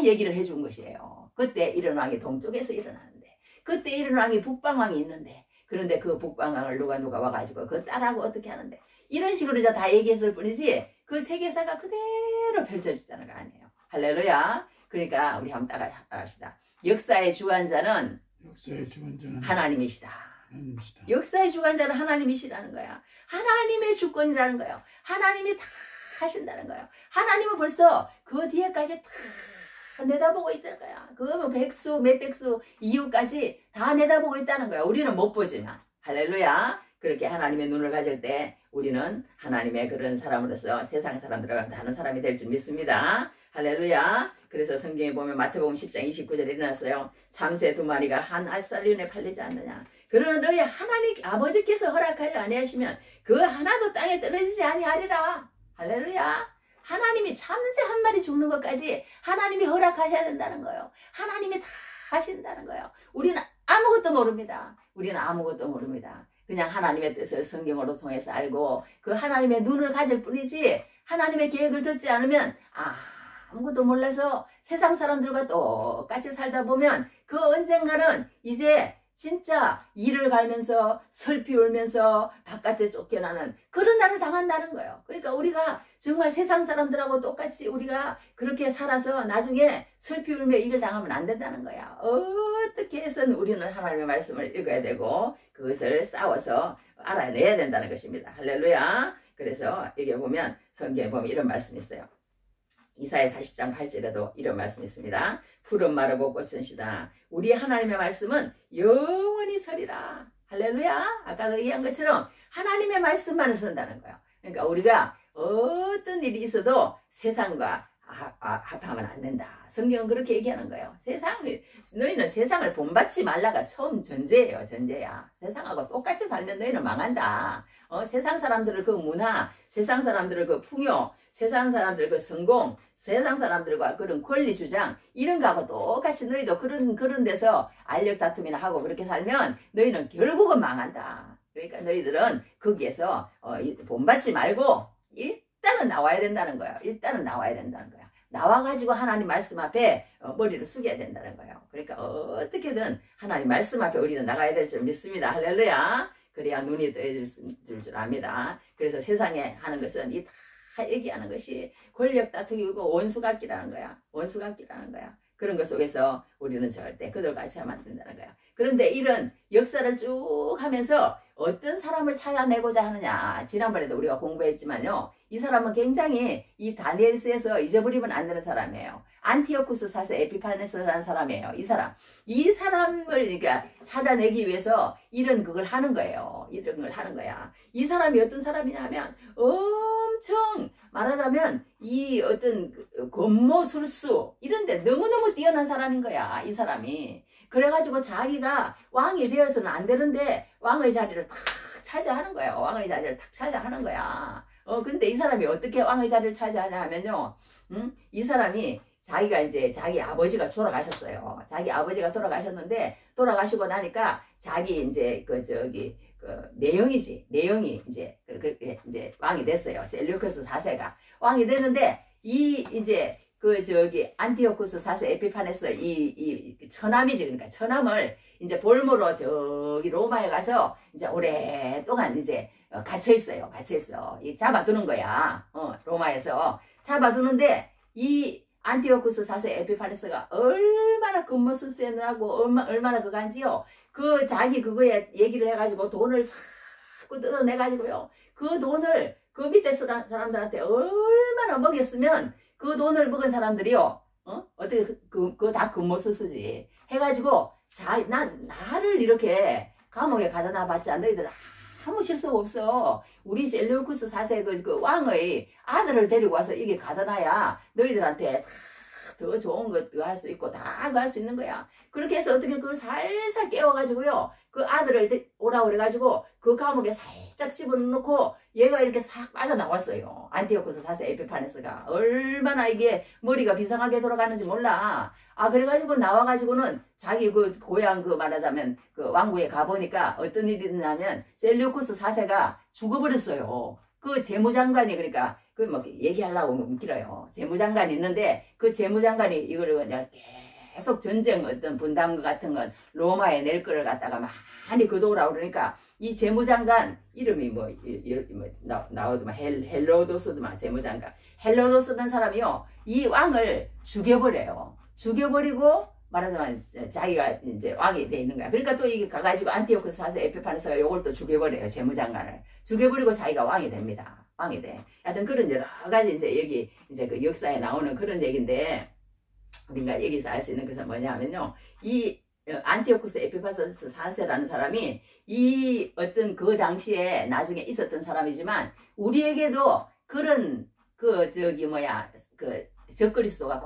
얘기를 해준 것이에요. 그때 이런 왕이 동쪽에서 일어나는데 그때 이런 왕이 북방왕이 있는데 그런데 그 북방왕을 누가 와가지고 그 딸하고 어떻게 하는데 이런 식으로 이제 다 얘기했을 뿐이지 그 세계사가 그대로 펼쳐졌다는 거 아니에요. 할렐루야. 그러니까 우리 한번 따라합시다. 역사의 주관자는 하나님이시다. 역사의 주관자는 하나님이시라는 거야. 하나님의 주권이라는 거예요. 하나님이 다 하신다는 거예요. 하나님은 벌써 그 뒤에까지 다 내다보고 있다는 거야. 그 백수, 몇 백수 이후까지 다 내다보고 있다는 거야. 우리는 못 보지만. 할렐루야. 그렇게 하나님의 눈을 가질 때 우리는 하나님의 그런 사람으로서 세상 사람들과 다른 사람이 될 줄 믿습니다. 할렐루야. 그래서 성경에 보면 마태복음 10장 29절에 일어났어요. 참새 2마리가 한 알살리온에 팔리지 않느냐. 그러나 너희 하나님 아버지께서 허락하지 아니하시면 그 하나도 땅에 떨어지지 아니하리라. 할렐루야. 하나님이 참새 한 마리 죽는 것까지 하나님이 허락하셔야 된다는 거예요. 하나님이 다 하신다는 거예요. 우리는 아무것도 모릅니다. 우리는 아무것도 모릅니다. 그냥 하나님의 뜻을 성경으로 통해서 알고 그 하나님의 눈을 가질 뿐이지 하나님의 계획을 듣지 않으면 아무것도 몰라서 세상 사람들과 똑같이 살다 보면 그 언젠가는 이제 진짜 이를 갈면서 슬피 울면서 바깥에 쫓겨나는 그런 날을 당한다는 거예요. 그러니까 우리가 정말 세상 사람들하고 똑같이 우리가 그렇게 살아서 나중에 슬피 울며 이를 당하면 안 된다는 거야. 어떻게 해서는 우리는 하나님의 말씀을 읽어야 되고 그것을 싸워서 알아내야 된다는 것입니다. 할렐루야. 그래서 여기 보면 성경에 보면 이런 말씀이 있어요. 이사야 40장 8절에도 이런 말씀이 있습니다. 푸른 마르고 꽃은 시다. 우리 하나님의 말씀은 영원히 서리라. 할렐루야. 아까 얘기한 것처럼 하나님의 말씀만을 쓴다는 거예요. 그러니까 우리가 어떤 일이 있어도 세상과 합하면 안 된다. 성경은 그렇게 얘기하는 거예요. 너희는 세상을 본받지 말라가 처음 전제예요. 전제야. 세상하고 똑같이 살면 너희는 망한다. 세상 사람들을 그 문화, 세상 사람들을 그 풍요, 세상 사람들 그 성공, 세상 사람들과 그런 권리 주장 이런 거하고 똑같이 너희도 그런 데서 알력 다툼이나 하고 그렇게 살면 너희는 결국은 망한다. 그러니까 너희들은 거기에서 본받지 말고 일단은 나와야 된다는 거예요. 일단은 나와야 된다는 거야. 나와가지고 하나님 말씀 앞에 머리를 숙여야 된다는 거예요. 그러니까 어떻게든 하나님 말씀 앞에 우리는 나가야 될 줄 믿습니다. 할렐루야. 그래야 눈이 떠질 줄 압니다. 그래서 세상에 하는 것은 이 다 얘기하는 것이 권력 다투기고 원수같기라는 거야. 원수같기라는 거야. 그런 것 속에서 우리는 절대 그들같이 하면 안 된다는 거야. 그런데 이런 역사를 쭉 하면서 어떤 사람을 찾아내고자 하느냐. 지난번에도 우리가 공부했지만요. 이 사람은 굉장히 이 다니엘서에서 잊어버리면 안 되는 사람이에요. 안티오쿠스 4세 에피파네스라는 사람이에요. 이 사람을 그러니까 찾아내기 위해서 이런 그걸 하는 거예요. 이런 걸 하는 거야. 이 사람이 어떤 사람이냐면 엄청 말하자면 이 어떤 권모술수 이런데 너무너무 뛰어난 사람인 거야. 이 사람이. 그래가지고 자기가 왕이 되어서는 안 되는데 왕의 자리를 탁 차지하는 거예요. 왕의 자리를 탁 차지하는 거야. 근데 이 사람이 어떻게 왕의 자리를 차지하냐 하면요. 이 사람이 자기가 이제 자기 아버지가 돌아가셨어요. 자기 아버지가 돌아가셨는데 돌아가시고 나니까 자기 이제 내영이 이제 왕이 됐어요. 셀류커스 4세가 왕이 됐는데 이제 안티오쿠스 4세 에피파네스 이 처남이지. 그러니까 처남을 이제 볼모로 저기 로마에 가서 이제 오랫동안 이제 갇혀 있어요. 이 잡아두는 거야. 로마에서 잡아두는데 이 안티오쿠스 4세 에피파네스가 얼마나 근무술수했느라고 얼마나 그간지요. 그 자기 그거에 얘기를 해가지고 돈을 자꾸 뜯어내가지고요. 그 돈을 그 밑에 사람들한테 얼마나 먹였으면 그 돈을 먹은 사람들이요. 어떻게 그거 다 근무술수지. 해가지고 나를 이렇게 감옥에 가다 놔봤지. 너희들 아무 실수가 없어. 우리 셀류쿠스 4세 그 왕의 아들을 데리고 와서 이게 가다놔야 너희들한테 더 좋은 것도 할 수 있고 다 할 수 있는 거야. 그렇게 해서 어떻게 그걸 살살 깨워가지고요. 그 아들을 오라고 그래가지고 그 감옥에 살짝 집어넣고 얘가 이렇게 싹 빠져나왔어요. 안티오코스 4세 에피파네스가. 얼마나 이게 머리가 비상하게 돌아가는지 몰라. 그래가지고 나와가지고는 자기 그 고향 그 말하자면 그 왕궁에 가보니까 어떤 일이 있냐면 셀류코스 4세가 죽어버렸어요. 그 재무장관이 그러니까 그 뭐 얘기하려고 길어요. 재무장관이 있는데 그 재무장관이 이거를 그냥 계속 전쟁 어떤 분담 같은 건 로마에 낼 거를 갖다가 많이 거둬오라고 그러니까 이 재무장관 이름이 나오더만 헬로도스더만 재무장관. 헬로도스는 사람이요. 이 왕을 죽여버려요. 죽여버리고 말하자면 자기가 이제 왕이 돼 있는 거야. 그러니까 또 이게 가가지고 안티오코스 4세 에피파네스가 요걸 또 죽여버려요. 재무장관을. 죽여버리고 자기가 왕이 됩니다. 왕이 돼. 하여튼 그런 여러 가지 이제 여기 이제 그 역사에 나오는 그런 얘기인데 우리가 여기서 알 수 있는 것은 뭐냐면요. 이 안티오코스 에피파네스 4세라는 사람이 이 어떤 그 당시에 나중에 있었던 사람이지만 우리에게도 그런 그 적그리스도가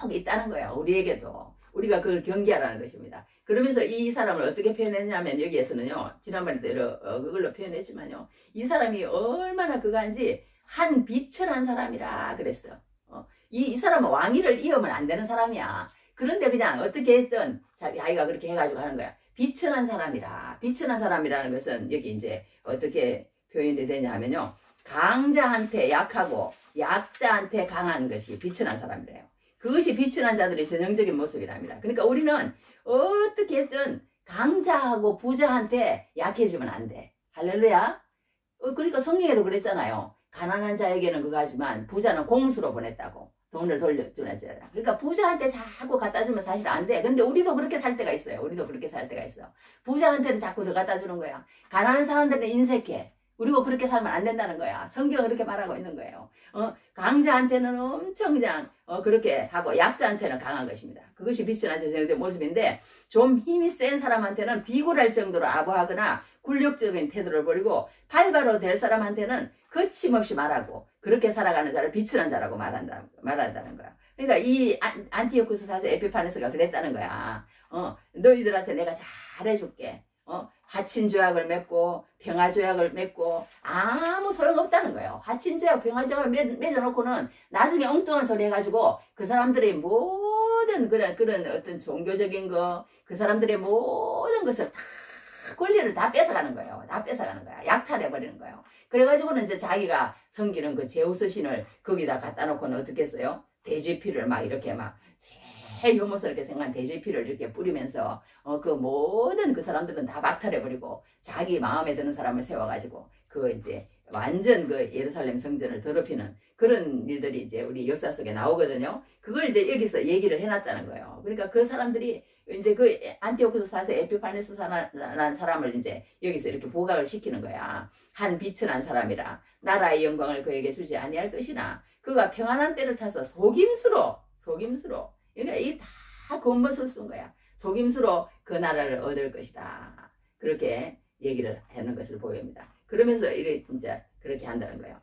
꼭 있다는 거예요. 우리에게도. 우리가 그걸 경계하라는 것입니다. 그러면서 이 사람을 어떻게 표현했냐면 여기에서는요. 지난번에도 그걸로 표현했지만요. 이 사람이 얼마나 그간지 한 비천한 사람이라 그랬어요. 이 사람은 왕위를 이으면 안 되는 사람이야. 그런데 그냥 어떻게 했든 자기가 그렇게 해가지고 하는 거야. 비천한 사람이라. 비천한 사람이라는 것은 여기 이제 어떻게 표현이 되냐 하면요. 강자한테 약하고 약자한테 강한 것이 비천한 사람이래요. 그것이 비천한 자들의 전형적인 모습이랍니다. 그러니까 우리는 어떻게 했든 강자하고 부자한테 약해지면 안 돼. 할렐루야. 그러니까 성경에도 그랬잖아요. 가난한 자에게는 그거 하지만 부자는 공수로 보냈다고. 돈을 돌려주잖아. 그러니까 부자한테 자꾸 갖다 주면 사실 안 돼. 근데 우리도 그렇게 살 때가 있어요. 우리도 그렇게 살 때가 있어. 부자한테는 자꾸 더 갖다 주는 거야. 가난한 사람들은 인색해. 우리가 그렇게 살면 안 된다는 거야. 성경은 그렇게 말하고 있는 거예요. 강자한테는 엄청 그냥 그렇게 하고 약자한테는 강한 것입니다. 그것이 비천한 자의 모습인데 좀 힘이 센 사람한테는 비굴할 정도로 아부하거나 굴욕적인 태도를 버리고 발바로 될 사람한테는 거침없이 말하고 그렇게 살아가는 자를 비천한 자라고 말한다는 거야. 그러니까 이 안티오코스 4세 에피파네스가 그랬다는 거야. 너희들한테 내가 잘해줄게. 화친조약을 맺고 평화조약을 맺고 아무 소용없다는 거예요. 화친조약 평화조약을 맺어놓고는 나중에 엉뚱한 소리 해가지고 그 사람들의 모든 그런 어떤 종교적인 거 그 사람들의 모든 것을 다 권리를 다 뺏어가는 거예요. 다 뺏어가는 거야. 약탈해버리는 거예요. 그래가지고는 이제 자기가 섬기는 그 제우스 신을 거기다 갖다 놓고는 어떻게 했어요? 돼지피를 막 이렇게 막 제일 혐오스럽게 생각한 돼지피를 이렇게 뿌리면서 그 모든 그 사람들은 다 박탈해버리고 자기 마음에 드는 사람을 세워가지고 그 이제 완전 그 예루살렘 성전을 더럽히는 그런 일들이 이제 우리 역사 속에 나오거든요. 그걸 이제 여기서 얘기를 해놨다는 거예요. 그러니까 그 사람들이 이제 그 안티오코스 4세 에피파네스라는 사람을 이제 여기서 이렇게 보각을 시키는 거야. 한 비천한 사람이라 나라의 영광을 그에게 주지 아니할 것이나 그가 평안한 때를 타서 속임수로 그러니까 이 다 겉멋을 쓴 거야. 속임수로 그 나라를 얻을 것이다. 그렇게 얘기를 하는 것을 보입니다. 그러면서 이제 그렇게 한다는 거예요.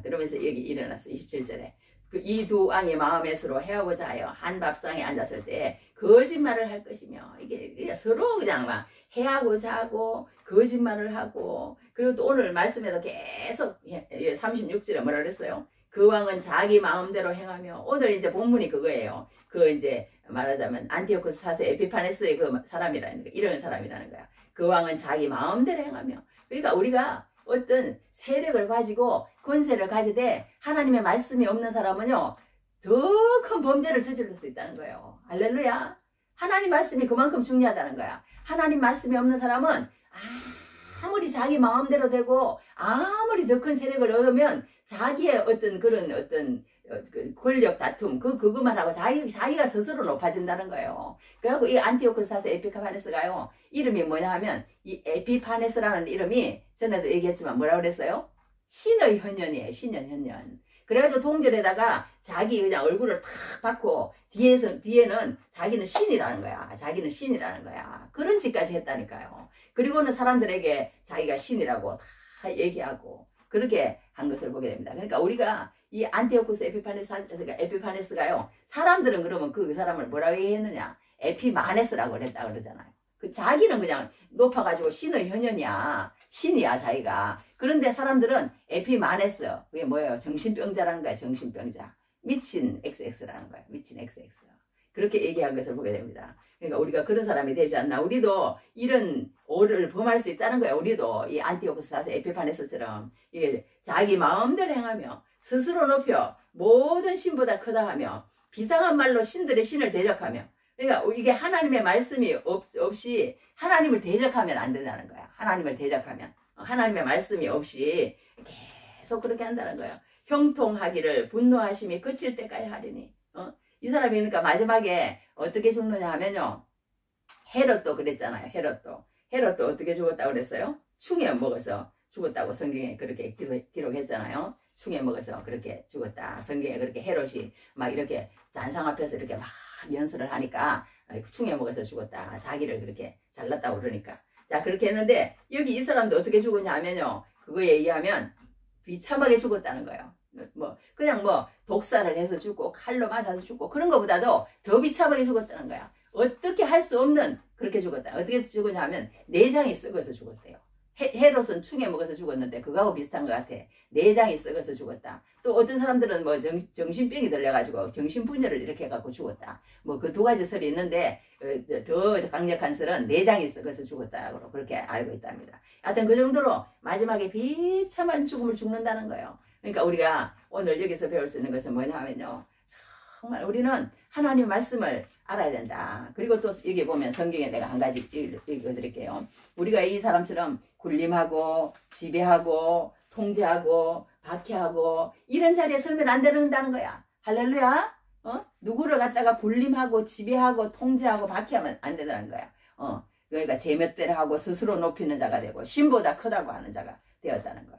그러면서 여기 일어나서 27절에 이 두 왕이 마음의 수로 해하고자 하여 한 밥상에 앉았을 때 거짓말을 할 것이며 이게 서로 그냥 막 해하고자 하고 거짓말을 하고 그리고 또 오늘 말씀에도 계속 36절에 뭐라 그랬어요? 그 왕은 자기 마음대로 행하며 오늘 이제 본문이 그거예요. 그 이제 말하자면 안티오코스 4세 에피파네스의 그 사람이라는 거 이런 사람이라는 거야. 그 왕은 자기 마음대로 행하며 그러니까 우리가 어떤 세력을 가지고 권세를 가지되 하나님의 말씀이 없는 사람은요 더 큰 범죄를 저지를 수 있다는 거예요. 할렐루야. 하나님 말씀이 그만큼 중요하다는 거야. 하나님 말씀이 없는 사람은 아무리 자기 마음대로 되고 아무리 더 큰 세력을 얻으면 자기의 어떤 그런 어떤 권력 다툼 그거만 하고 자기가 스스로 높아진다는 거예요. 그래갖고 이 안티오코스 4세 에피파네스가요 이름이 뭐냐 하면 이 에피파네스라는 이름이 전에도 얘기했지만 뭐라고 그랬어요? 신의 현년이에요. 신의 현년. 그래가지고 동절에다가 자기 그냥 얼굴을 탁 받고 뒤에는 자기는 신이라는 거야. 자기는 신이라는 거야. 그런 짓까지 했다니까요. 그리고는 사람들에게 자기가 신이라고 다 얘기하고 그렇게 한 것을 보게 됩니다. 그러니까 우리가 이 안티오쿠스 에피파네스가요. 사람들은 그러면 그 사람을 뭐라고 얘기했느냐? 에피마네스라고 그랬다 그러잖아요. 그 자기는 그냥 높아가지고 신의 현현이야. 신이야 자기가. 그런데 사람들은 에피마네스. 그게 뭐예요? 정신병자라는 거야. 정신병자. 미친 XX라는 거야. 미친 XX. 그렇게 얘기한 것을 보게 됩니다. 그러니까 우리가 그런 사람이 되지 않나. 우리도 이런 오를 범할 수 있다는 거야. 우리도 이 안티오쿠스 4세 에피파네스처럼 이게 자기 마음대로 행하며 스스로 높여 모든 신보다 크다 하며 비상한 말로 신들의 신을 대적하며. 그러니까 이게 하나님의 말씀이 없이 하나님을 대적하면 안 된다는 거야. 하나님을 대적하면. 하나님의 말씀이 없이 계속 그렇게 한다는 거예요. 형통하기를 분노하심이 그칠 때까지 하리니. 이 사람이 그러니까 마지막에 어떻게 죽느냐 하면요. 헤롯도 그랬잖아요. 헤롯도 어떻게 죽었다고 그랬어요? 충에 먹어서 죽었다고 성경에 그렇게 기록했잖아요. 충에 먹어서 그렇게 죽었다. 성경에 그렇게 헤롯이 막 이렇게 단상 앞에서 이렇게 막 연설을 하니까 충에 먹어서 죽었다. 자기를 그렇게 잘났다고 그러니까. 자, 그렇게 했는데 여기 이 사람도 어떻게 죽었냐 하면요. 그거에 의하면 비참하게 죽었다는 거예요. 그냥 독살을 해서 죽고 칼로 맞아서 죽고 그런 것보다도 더 비참하게 죽었다는 거야. 어떻게 할 수 없는 그렇게 죽었다. 어떻게 죽었냐 하면 내장이 썩어서 죽었대요. 헤롯은 충에 먹어서 죽었는데 그거하고 비슷한 것 같아. 내장이 썩어서 죽었다. 또 어떤 사람들은 정신병이 들려가지고 정신분열을 이렇게 해갖고 죽었다. 그 두 가지 설이 있는데 더 강력한 설은 내장이 썩어서 죽었다고 그렇게 알고 있답니다. 하여튼 그 정도로 마지막에 비참한 죽음을 죽는다는 거예요. 그러니까 우리가 오늘 여기서 배울 수 있는 것은 뭐냐 하면요. 정말 우리는 하나님 말씀을 알아야 된다. 그리고 또 여기 보면 성경에 내가 한 가지 읽어드릴게요. 우리가 이 사람처럼 군림하고 지배하고 통제하고 박해하고 이런 자리에 설면 안 된다는 거야. 할렐루야. 누구를 갖다가 군림하고 지배하고 통제하고 박해하면 안 된다는 거야. 그러니까 제멋대로 하고 스스로 높이는 자가 되고 신보다 크다고 하는 자가 되었다는 거야.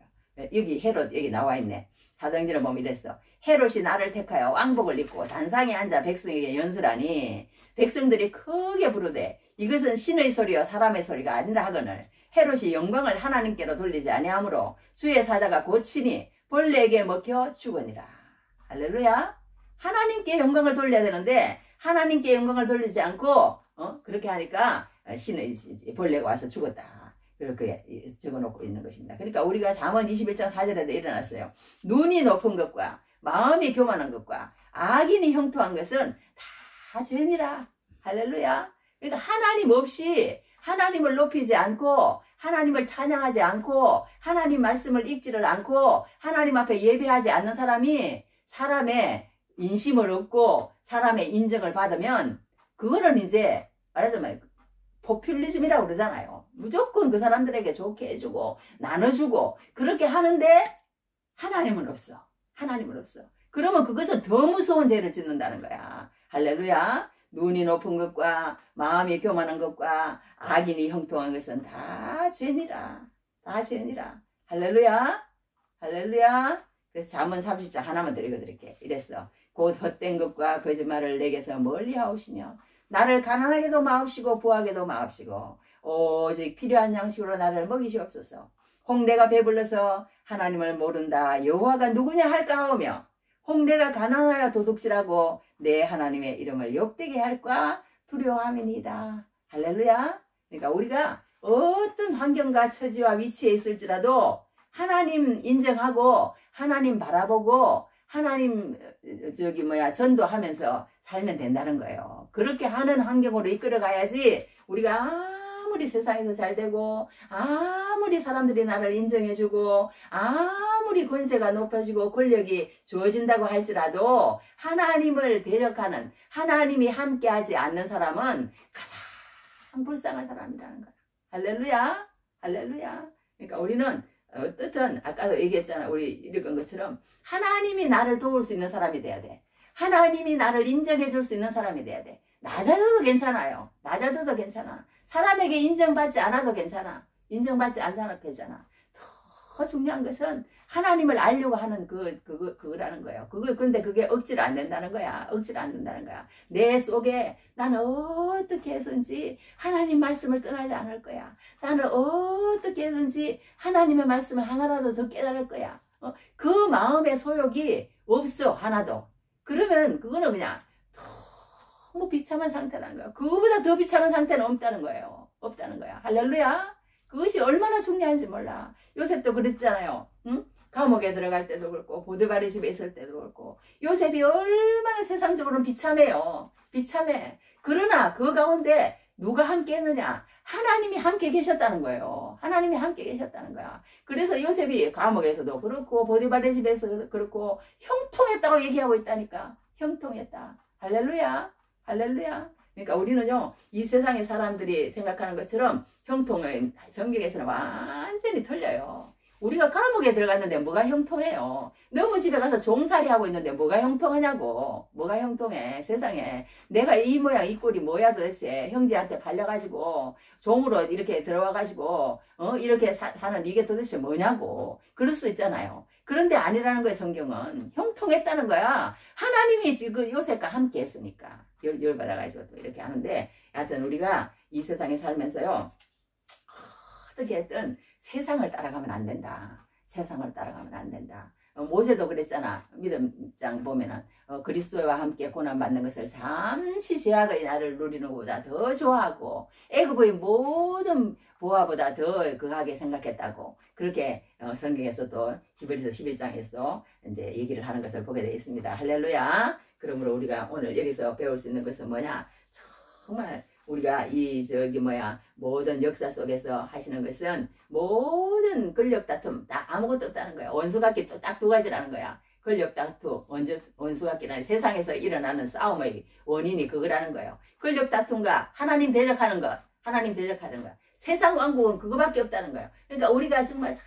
여기 헤롯 여기 나와 있네. 사도행전을 보면 이랬어. 헤롯이 나를 택하여 왕복을 입고 단상에 앉아 백성에게 연설하니 백성들이 크게 부르되 이것은 신의 소리요 사람의 소리가 아니라 하거늘 헤롯이 영광을 하나님께로 돌리지 아니하므로 주의 사자가 고치니 벌레에게 먹혀 죽으니라. 할렐루야. 하나님께 영광을 돌려야 되는데 하나님께 영광을 돌리지 않고 그렇게 하니까 벌레가 와서 죽었다. 그렇게 적어놓고 있는 것입니다. 그러니까 우리가 잠언 21장 4절에도 일어났어요. 눈이 높은 것과 마음이 교만한 것과 악인이 형통한 것은 다 죄니라. 할렐루야. 그러니까 하나님 없이 하나님을 높이지 않고 하나님을 찬양하지 않고 하나님 말씀을 읽지를 않고 하나님 앞에 예배하지 않는 사람이 사람의 인심을 얻고 사람의 인정을 받으면 그거는 이제 말하자면 포퓰리즘이라고 그러잖아요. 무조건 그 사람들에게 좋게 해주고 나눠주고 그렇게 하는데 하나님은 없어. 하나님은 없어. 그러면 그것은 더 무서운 죄를 짓는다는 거야. 할렐루야. 눈이 높은 것과 마음이 교만한 것과 악인이 형통한 것은 다 죄니라. 다 죄니라. 할렐루야. 할렐루야. 그래서 잠언 30장 하나만 더 읽어드릴게. 이랬어. 곧 헛된 것과 거짓말을 내게서 멀리 하오시며 나를 가난하게도 마옵시고 부하게도 마옵시고 오직 필요한 양식으로 나를 먹이시옵소서. 홍대가 배불러서 하나님을 모른다. 여호와가 누구냐 할까 하오며 홍대가 가난하여 도둑질하고 내 하나님의 이름을 욕되게 할까 두려워함이니이다. 할렐루야. 그러니까 우리가 어떤 환경과 처지와 위치에 있을지라도 하나님 인정하고 하나님 바라보고 하나님 전도하면서 살면 된다는 거예요. 그렇게 하는 환경으로 이끌어 가야지 우리가 아무리 세상에서 잘 되고 아무리 사람들이 나를 인정해주고 아무리 권세가 높아지고 권력이 주어진다고 할지라도 하나님을 대적하는 하나님이 함께하지 않는 사람은 가장 불쌍한 사람이라는 거야. 할렐루야. 할렐루야. 그러니까 우리는 어떻든 아까도 얘기했잖아. 우리 읽은 것처럼 하나님이 나를 도울 수 있는 사람이 돼야 돼. 하나님이 나를 인정해 줄 수 있는 사람이 돼야 돼. 낮아져도 괜찮아요. 낮아져도 괜찮아. 사람에게 인정받지 않아도 괜찮아. 인정받지 않아도 괜찮아. 더 중요한 것은 하나님을 알려고 하는 그거라는 거예요. 근데 그게 억지로 안 된다는 거야. 억지로 안 된다는 거야. 내 속에 나는 어떻게 해서든지 하나님 말씀을 떠나지 않을 거야. 나는 어떻게 해서든지 하나님의 말씀을 하나라도 더 깨달을 거야. 그 마음의 소욕이 없어, 하나도. 그러면 그거는 그냥 너무 비참한 상태라는 거예요. 그거보다 더 비참한 상태는 없다는 거예요. 없다는 거야. 할렐루야. 그것이 얼마나 중요한지 몰라. 요셉도 그랬잖아요. 응? 감옥에 들어갈 때도 그렇고 보디바리 집에 있을 때도 그렇고 요셉이 얼마나 세상적으로는 비참해요. 비참해. 그러나 그 가운데 누가 함께 했느냐? 하나님이 함께 계셨다는 거예요. 하나님이 함께 계셨다는 거야. 그래서 요셉이 감옥에서도 그렇고 보디바리 집에서 그렇고 형통했다고 얘기하고 있다니까. 형통했다. 할렐루야. 할렐루야. 그러니까 우리는요, 이 세상의 사람들이 생각하는 것처럼 형통은 성경에서는 완전히 틀려요. 우리가 감옥에 들어갔는데 뭐가 형통해요? 너무 집에 가서 종살이 하고 있는데 뭐가 형통하냐고. 뭐가 형통해. 세상에. 내가 이 모양 이 꼴이 뭐야 도대체. 형제한테 팔려가지고 종으로 이렇게 들어와가지고 이렇게 사는 이게 도대체 뭐냐고. 그럴 수 있잖아요. 그런데 아니라는 거예요. 성경은. 형통했다는 거야. 하나님이 그 요셉과 함께 했으니까. 열받아가지고 또 이렇게 하는데, 하여튼 우리가 이 세상에 살면서요, 어떻게 했든 세상을 따라가면 안 된다. 세상을 따라가면 안 된다. 모세도 그랬잖아. 믿음장 보면은 그리스도와 함께 고난받는 것을 잠시 제약의 나를 누리는 것보다 더 좋아하고 애굽의 모든 보화보다 더 극하게 생각했다고. 그렇게 성경에서 또 히브리서 11장에서 이제 얘기를 하는 것을 보게 되어 있습니다. 할렐루야. 그러므로 우리가 오늘 여기서 배울 수 있는 것은 뭐냐? 정말 우리가 모든 역사 속에서 하시는 것은 모든 권력 다툼 다 아무것도 없다는 거야. 원수각기 또 딱 두 가지라는 거야. 권력 다툼, 원수각기라는 세상에서 일어나는 싸움의 원인이 그거라는 거예요. 권력 다툼과 하나님 대적하는 것, 하나님 대적하는 것. 세상 왕국은 그거밖에 없다는 거예요. 그러니까 우리가 정말 잘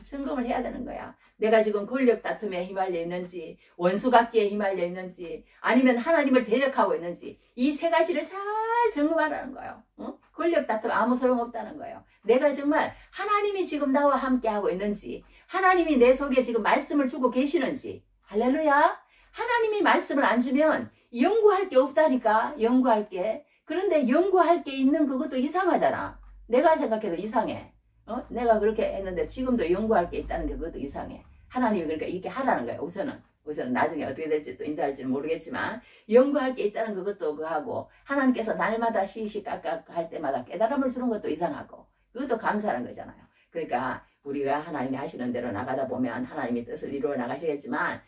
점검을 해야 되는 거야. 내가 지금 권력 다툼에 휘말려 있는지, 원수각기에 휘말려 있는지, 아니면 하나님을 대적하고 있는지, 이 세 가지를 잘 점검하라는 거예요. 응? 권력 다툼 아무 소용없다는 거예요. 내가 정말 하나님이 지금 나와 함께 하고 있는지, 하나님이 내 속에 지금 말씀을 주고 계시는지, 할렐루야. 하나님이 말씀을 안 주면 연구할 게 없다니까. 연구할 게. 그런데 연구할 게 있는 그것도 이상하잖아. 내가 생각해도 이상해. 내가 그렇게 했는데 지금도 연구할 게 있다는 게 그것도 이상해. 하나님이 그러니까 이렇게 하라는 거예요. 우선은 나중에 어떻게 될지 또 인도할지는 모르겠지만 연구할 게 있다는 그것도 그하고 하나님께서 날마다 시시각각 할 때마다 깨달음을 주는 것도 이상하고 그것도 감사하는 거잖아요. 그러니까 우리가 하나님이 하시는 대로 나가다 보면 하나님의 뜻을 이루어 나가시겠지만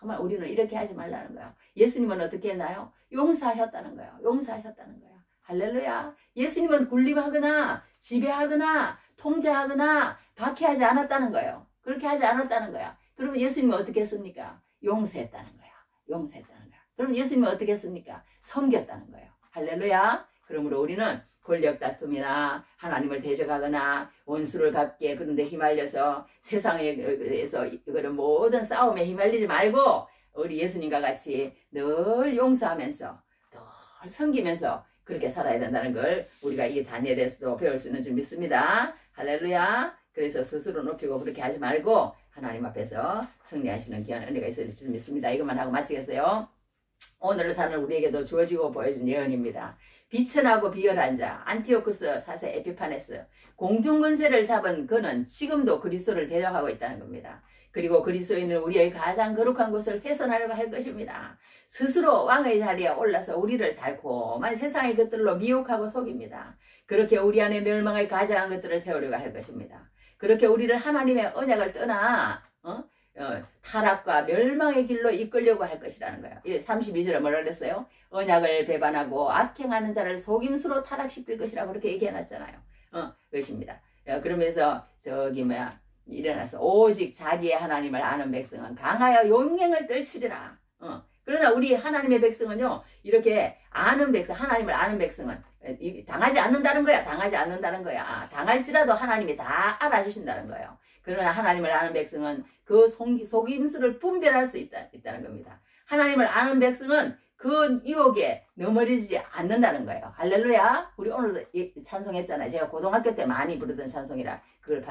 정말 우리는 이렇게 하지 말라는 거예요. 예수님은 어떻게 했나요? 용서하셨다는 거예요. 용서하셨다는 거예요. 할렐루야. 예수님은 군림하거나 지배하거나 통제하거나 박해하지 않았다는 거예요. 그렇게 하지 않았다는 거야. 그러면 예수님은 어떻게 했습니까? 용서했다는 거야. 용서했다는 거야. 그럼 예수님은 어떻게 했습니까? 섬겼다는 거예요. 할렐루야. 그러므로 우리는 권력 다툼이나 하나님을 대적하거나 원수를 갚게 그런데 휘말려서 세상에서 그런 모든 싸움에 휘말리지 말고 우리 예수님과 같이 늘 용서하면서 늘 섬기면서 그렇게 살아야 된다는 걸 우리가 이 다니엘에서도 배울 수 있는 줄 믿습니다. 할렐루야. 그래서 스스로 높이고 그렇게 하지 말고 하나님 앞에서 승리하시는 귀한 은혜가 있을 줄 믿습니다. 이것만 하고 마치겠어요. 오늘을 사는 우리에게도 주어지고 보여준 예언입니다. 비천하고 비열한 자 안티오쿠스 4세 에피파네스 공중권세를 잡은 그는 지금도 그리스도를 데려가고 있다는 겁니다. 그리고 그리스도인은 우리의 가장 거룩한 곳을 훼손하려고 할 것입니다. 스스로 왕의 자리에 올라서 우리를 달콤한 세상의 것들로 미혹하고 속입니다. 그렇게 우리 안에 멸망을 가져간 것들을 세우려고 할 것입니다. 그렇게 우리를 하나님의 언약을 떠나 타락과 멸망의 길로 이끌려고 할 것이라는 거예요. 32절에 뭐라 그랬어요? 언약을 배반하고 악행하는 자를 속임수로 타락시킬 것이라고 그렇게 얘기해놨잖아요. 그것입니다. 그러면서 일어나서 오직 자기의 하나님을 아는 백성은 강하여 용맹을 떨치리라. 그러나 우리 하나님의 백성은요, 이렇게 아는 백성, 하나님을 아는 백성은 당하지 않는다는 거야. 당하지 않는다는 거야. 당할지라도 하나님이 다 알아주신다는 거예요. 그러나 하나님을 아는 백성은 그 속임수를 분별할 수 있다는 겁니다. 하나님을 아는 백성은 그 유혹에 넘어지지 않는다는 거예요. 할렐루야. 우리 오늘도 찬송했잖아요. 제가 고등학교 때 많이 부르던 찬송이라 그걸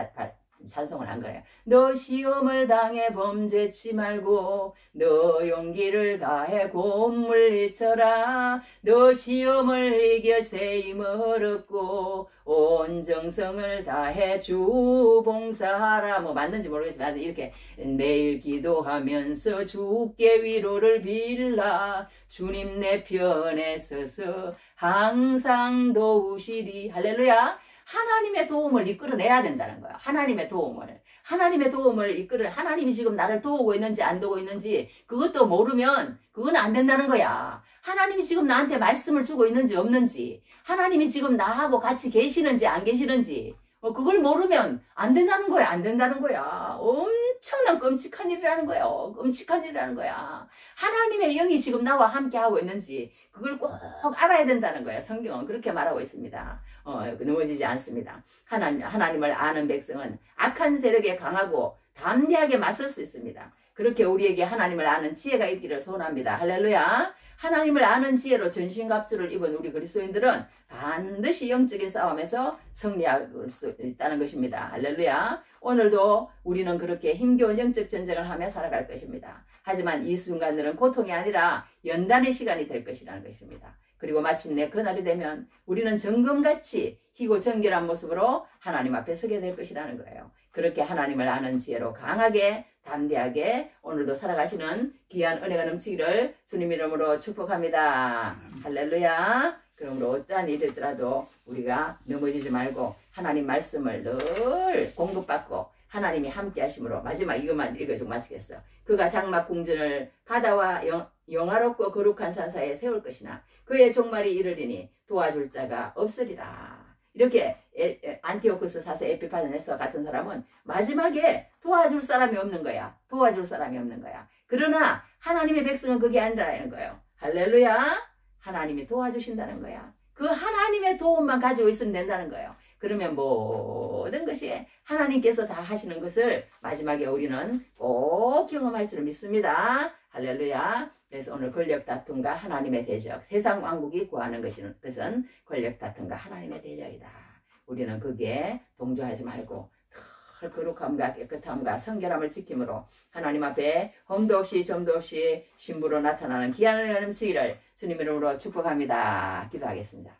찬송을 한 거예요. 너 시험을 당해 범죄치 말고 너 용기를 다해 곧 물리쳐라. 너 시험을 이겨 새 힘을 얻고 온 정성을 다해 주 봉사하라. 뭐 맞는지 모르겠지만 이렇게 매일 기도하면서 주께 위로를 빌라. 주님 내 편에 서서 항상 도우시리. 할렐루야. 하나님의 도움을 이끌어내야 된다는 거야. 하나님의 도움을 하나님이 지금 나를 도우고 있는지 안 도우고 있는지 그것도 모르면 그건 안 된다는 거야. 하나님이 지금 나한테 말씀을 주고 있는지 없는지, 하나님이 지금 나하고 같이 계시는지 안 계시는지 그걸 모르면 안 된다는 거야. 엄청난 끔찍한 일이라는 거야. 하나님의 영이 지금 나와 함께 하고 있는지 그걸 꼭 알아야 된다는 거야. 성경은 그렇게 말하고 있습니다. 넘어지지 않습니다. 하나님을 아는 백성은 악한 세력에 강하고 담대하게 맞설 수 있습니다. 그렇게 우리에게 하나님을 아는 지혜가 있기를 소원합니다. 할렐루야. 하나님을 아는 지혜로 전신갑주를 입은 우리 그리스도인들은 반드시 영적인 싸움에서 승리할 수 있다는 것입니다. 할렐루야. 오늘도 우리는 그렇게 힘겨운 영적 전쟁을 하며 살아갈 것입니다. 하지만 이 순간들은 고통이 아니라 연단의 시간이 될 것이라는 것입니다. 그리고 마침내 그날이 되면 우리는 정금같이 희고 정결한 모습으로 하나님 앞에 서게 될 것이라는 거예요. 그렇게 하나님을 아는 지혜로 강하게 담대하게 오늘도 살아가시는 귀한 은혜가 넘치기를 주님 이름으로 축복합니다. 할렐루야. 그러므로 어떠한 일이더라도 우리가 넘어지지 말고 하나님 말씀을 늘 공급받고 하나님이 함께 하심으로 마지막 이것만 읽어주고 마치겠어. 그가 장막 궁전을 바다와 영화롭고 거룩한 산 사이에 세울 것이나 그의 종말이 이르리니 도와줄 자가 없으리라. 이렇게 안티오쿠스 4세 에피파네스 같은 사람은 마지막에 도와줄 사람이 없는 거야. 그러나 하나님의 백성은 그게 아니라는 거예요. 할렐루야. 하나님이 도와주신다는 거야. 그 하나님의 도움만 가지고 있으면 된다는 거예요. 그러면 모든 것이 하나님께서 다 하시는 것을 마지막에 우리는 꼭 경험할 줄 믿습니다. 할렐루야. 그래서 오늘 권력 다툼과 하나님의 대적, 세상 왕국이 구하는 것은 권력 다툼과 하나님의 대적이다. 우리는 거기에 동조하지 말고 늘 거룩함과 깨끗함과 성결함을 지킴으로 하나님 앞에 험도 없이 점도 없이 신부로 나타나는 귀한 은혜가 넘치기를 주님 이름으로 축복합니다. 기도하겠습니다.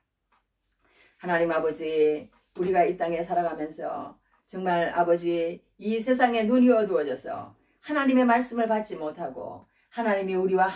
하나님 아버지, 우리가 이 땅에 살아가면서 정말 아버지 이 세상에 눈이 어두워져서 하나님의 말씀을 받지 못하고 하나님이 우리와